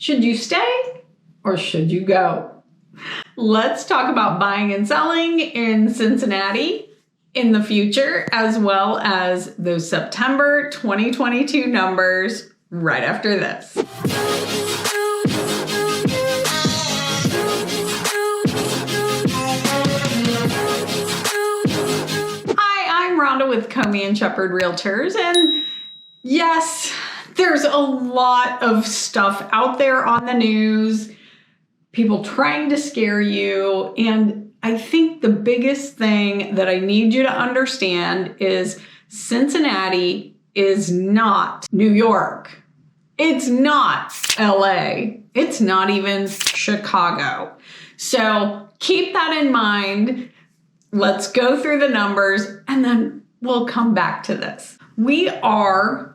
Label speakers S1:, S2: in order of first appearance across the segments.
S1: Should you stay or should you go? Let's talk about buying and selling in Cincinnati in the future, as well as those September 2022 numbers right after this. Hi, I'm Rhonda with Comey & Shepherd Realtors, and yes, there's a lot of stuff out there on the news, people trying to scare you, and I think the biggest thing that I need you to understand is Cincinnati is not New York. It's not LA. It's not even Chicago. So keep that in mind. Let's go through the numbers and then we'll come back to this. We are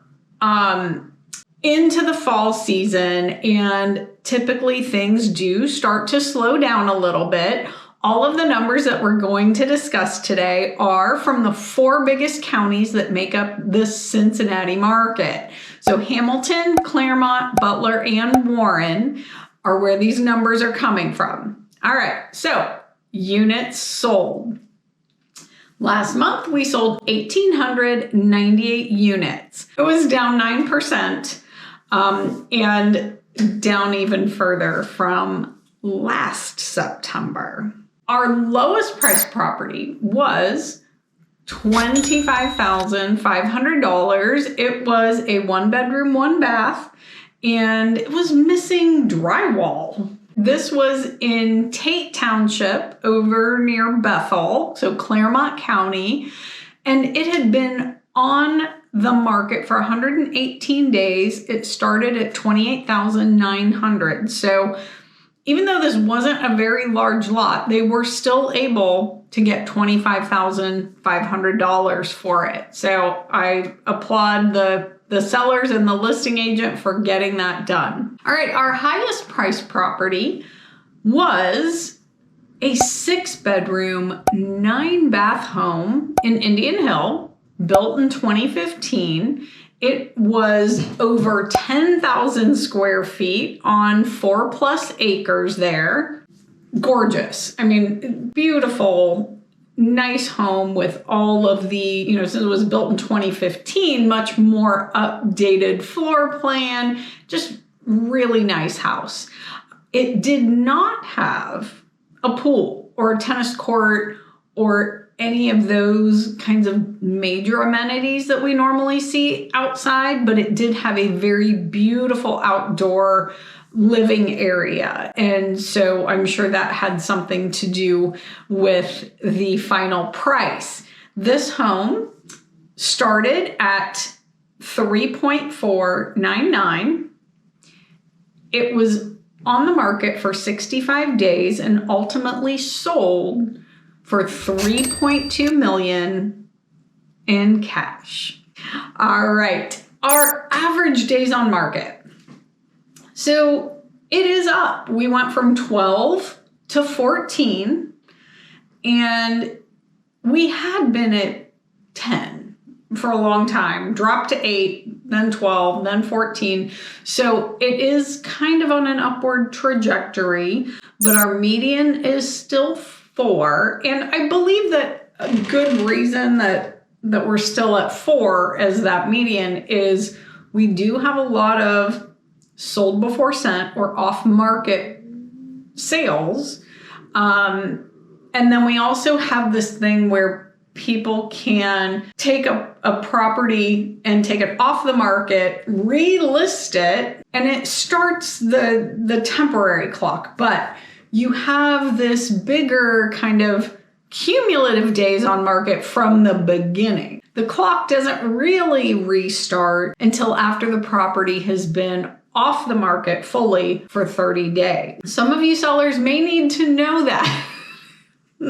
S1: into the fall season, and typically things do start to slow down a little bit. All of the numbers that we're going to discuss today are from the 4 biggest counties that make up the Cincinnati market. So Hamilton, Claremont, Butler, and Warren are where these numbers are coming from. All right, so units sold. Last month, we sold 1,898 units. It was down 9% and down even further from last September. Our lowest price property was $25,500. It was a 1-bedroom, 1-bath, and it was missing drywall. This was in Tate Township over near Bethel, so Claremont County, and it had been on the market for 118 days. It started at $28,900. So even though this wasn't a very large lot, they were still able to get $25,500 for it. So I applaud the sellers and the listing agent for getting that done. All right, our highest priced property was a 6-bedroom, 9-bath home in Indian Hill, built in 2015. It was over 10,000 square feet on 4+ acres there. Gorgeous. I mean, beautiful, nice home with all of the, since it was built in 2015, much more updated floor plan, just really nice house. It did not have a pool or a tennis court or any of those kinds of major amenities that we normally see outside, but it did have a very beautiful outdoor living area. And so I'm sure that had something to do with the final price. This home started at $3.499. It was on the market for 65 days and ultimately sold for $3.2 million in cash. All right, our average days on market. So it is up. We went from 12 to 14, and we had been at 10 for a long time, dropped to 8, then 12, then 14. So it is kind of on an upward trajectory, but our median is still 4. And I believe that a good reason that we're still at 4 as that median is we do have a lot of sold before sent or off-market sales. And then we also have this thing where people can take a property and take it off the market, relist it, and it starts the temporary clock. But you have this bigger kind of cumulative days on market from the beginning. The clock doesn't really restart until after the property has been off the market fully for 30 days. Some of you sellers may need to know that.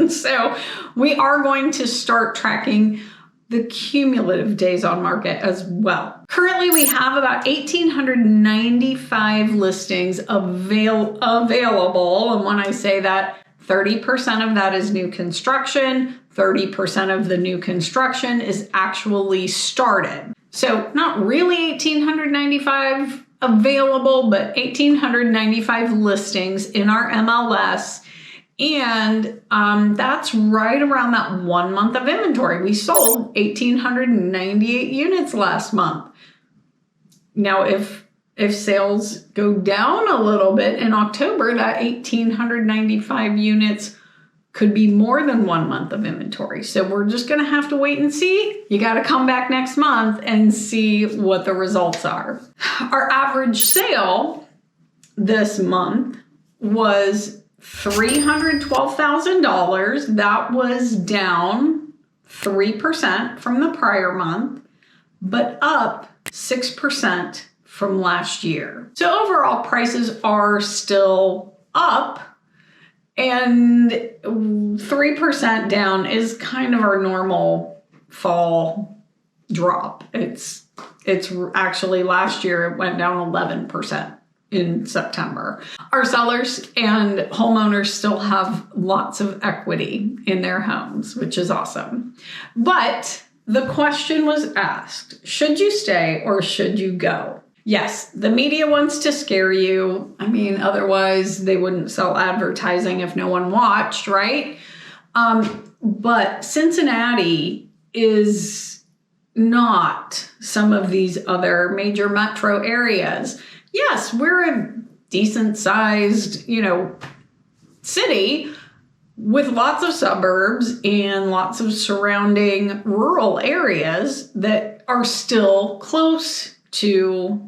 S1: So we are going to start tracking the cumulative days on market as well. Currently, we have about 1,895 listings available. And when I say that, 30% of that is new construction, 30% of the new construction is actually started. So not really 1,895 available, but 1,895 listings in our MLS. And that's right around that 1 month of inventory. We sold 1,898 units last month. Now, if sales go down a little bit in October, that 1,895 units could be more than 1 month of inventory. So we're just going to have to wait and see. You got to come back next month and see what the results are. Our average sale this month was $312,000. That was down 3% from the prior month, but up 6% from last year. So overall, prices are still up, and 3% down is kind of our normal fall drop. It's actually last year it went down 11% in September. Our sellers and homeowners still have lots of equity in their homes, which is awesome. But the question was asked, should you stay or should you go? Yes, the media wants to scare you. I mean, otherwise they wouldn't sell advertising if no one watched, right? But Cincinnati is not some of these other major metro areas. Yes, we're a decent sized, city with lots of suburbs and lots of surrounding rural areas that are still close to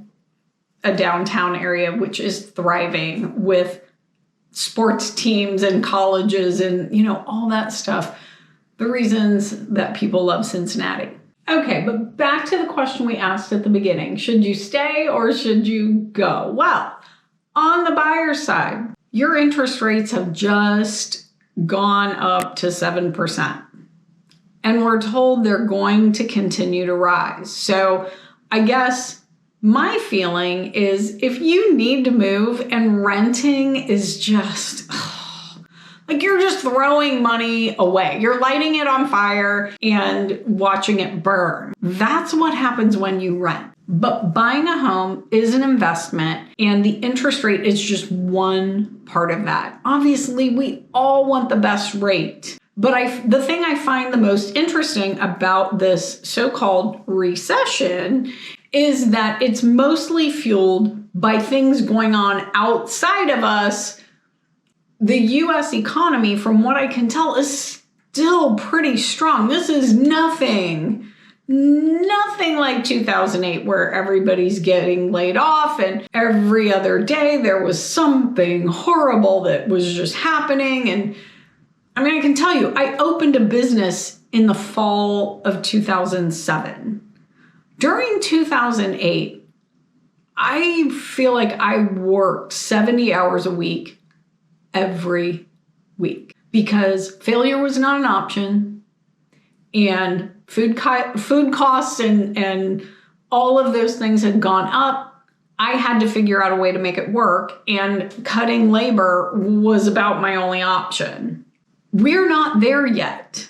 S1: a downtown area, which is thriving with sports teams and colleges and, all that stuff. The reasons that people love Cincinnati. Okay, but back to the question we asked at the beginning. Should you stay or should you go? Well, on the buyer's side, your interest rates have just gone up to 7%. And we're told they're going to continue to rise. So I guess my feeling is if you need to move and renting is just... like you're just throwing money away. You're lighting it on fire and watching it burn. That's what happens when you rent. But buying a home is an investment, and the interest rate is just one part of that. Obviously, we all want the best rate. But the thing I find the most interesting about this so-called recession is that it's mostly fueled by things going on outside of us. The U.S. economy, from what I can tell, is still pretty strong. This is nothing like 2008 where everybody's getting laid off and every other day there was something horrible that was just happening. And I mean, I can tell you, I opened a business in the fall of 2007. During 2008, I feel like I worked 70 hours a week every week because failure was not an option, and food costs and all of those things had gone up. I had to figure out a way to make it work, and cutting labor was about my only option. We're not there yet.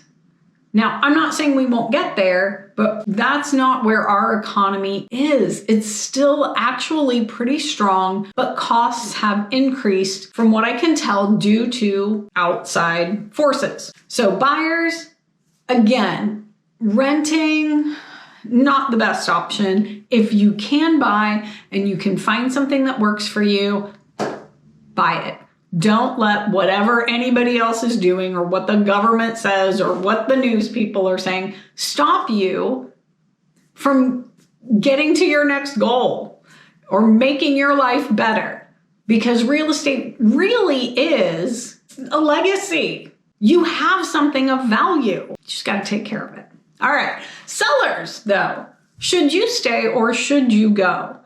S1: Now, I'm not saying we won't get there, but that's not where our economy is. It's still actually pretty strong, but costs have increased from what I can tell due to outside forces. So buyers, again, renting, not the best option. If you can buy and you can find something that works for you, buy it. Don't let whatever anybody else is doing or what the government says or what the news people are saying stop you from getting to your next goal or making your life better. Because real estate really is a legacy. You have something of value. You just got to take care of it. All right. Sellers, though, should you stay or should you go?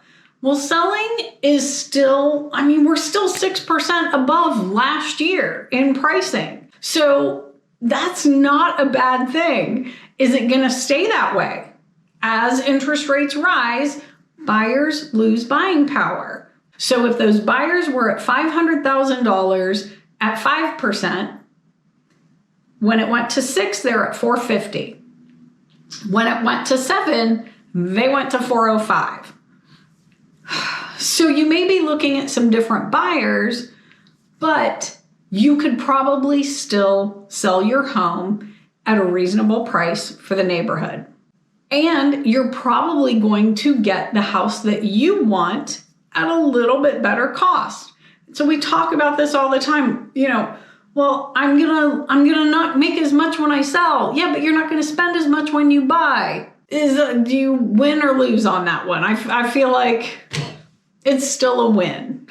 S1: Well, selling is still, we're still 6% above last year in pricing. So that's not a bad thing. Is it going to stay that way? As interest rates rise, buyers lose buying power. So if those buyers were at $500,000 at 5%, when it went to 6, they're at 450. When it went to 7, they went to 405. So you may be looking at some different buyers, but you could probably still sell your home at a reasonable price for the neighborhood. And you're probably going to get the house that you want at a little bit better cost. So we talk about this all the time, well, I'm gonna not make as much when I sell. Yeah, but you're not gonna spend as much when you buy. Do you win or lose on that one? I feel like it's still a win.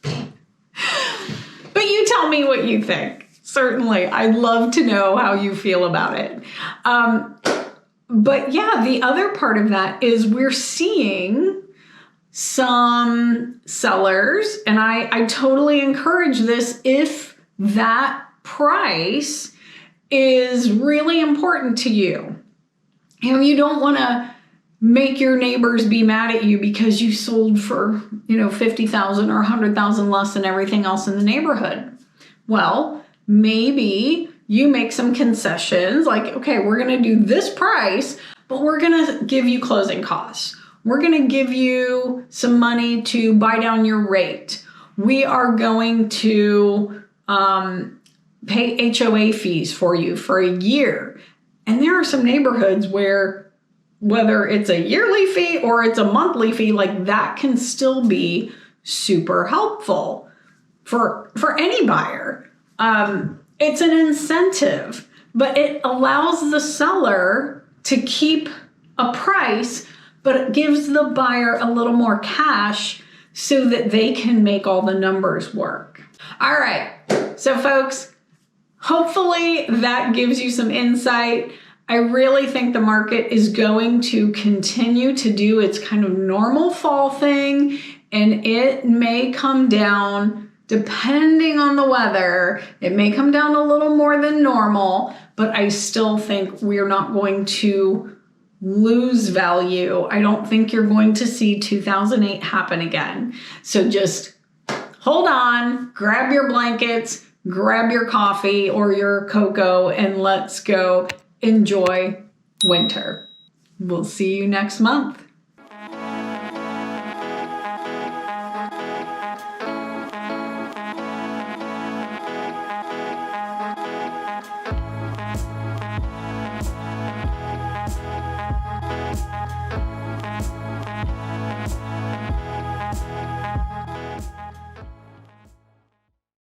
S1: But you tell me what you think. Certainly, I'd love to know how you feel about it. But yeah, the other part of that is we're seeing some sellers, and I totally encourage this if that price is really important to you. You don't want to make your neighbors be mad at you because you sold for, $50,000 or $100,000 less than everything else in the neighborhood. Well, maybe you make some concessions like, okay, we're going to do this price, but we're going to give you closing costs. We're going to give you some money to buy down your rate. We are going to pay HOA fees for you for a year. And there are some neighborhoods where whether it's a yearly fee or it's a monthly fee, like that can still be super helpful for any buyer. It's an incentive, but it allows the seller to keep a price, but it gives the buyer a little more cash so that they can make all the numbers work. All right, so folks, hopefully that gives you some insight. I really think the market is going to continue to do its kind of normal fall thing, and it may come down depending on the weather. It may come down a little more than normal, but I still think we're not going to lose value. I don't think you're going to see 2008 happen again. So just hold on, grab your blankets, grab your coffee or your cocoa, and let's go enjoy winter. We'll see you next month.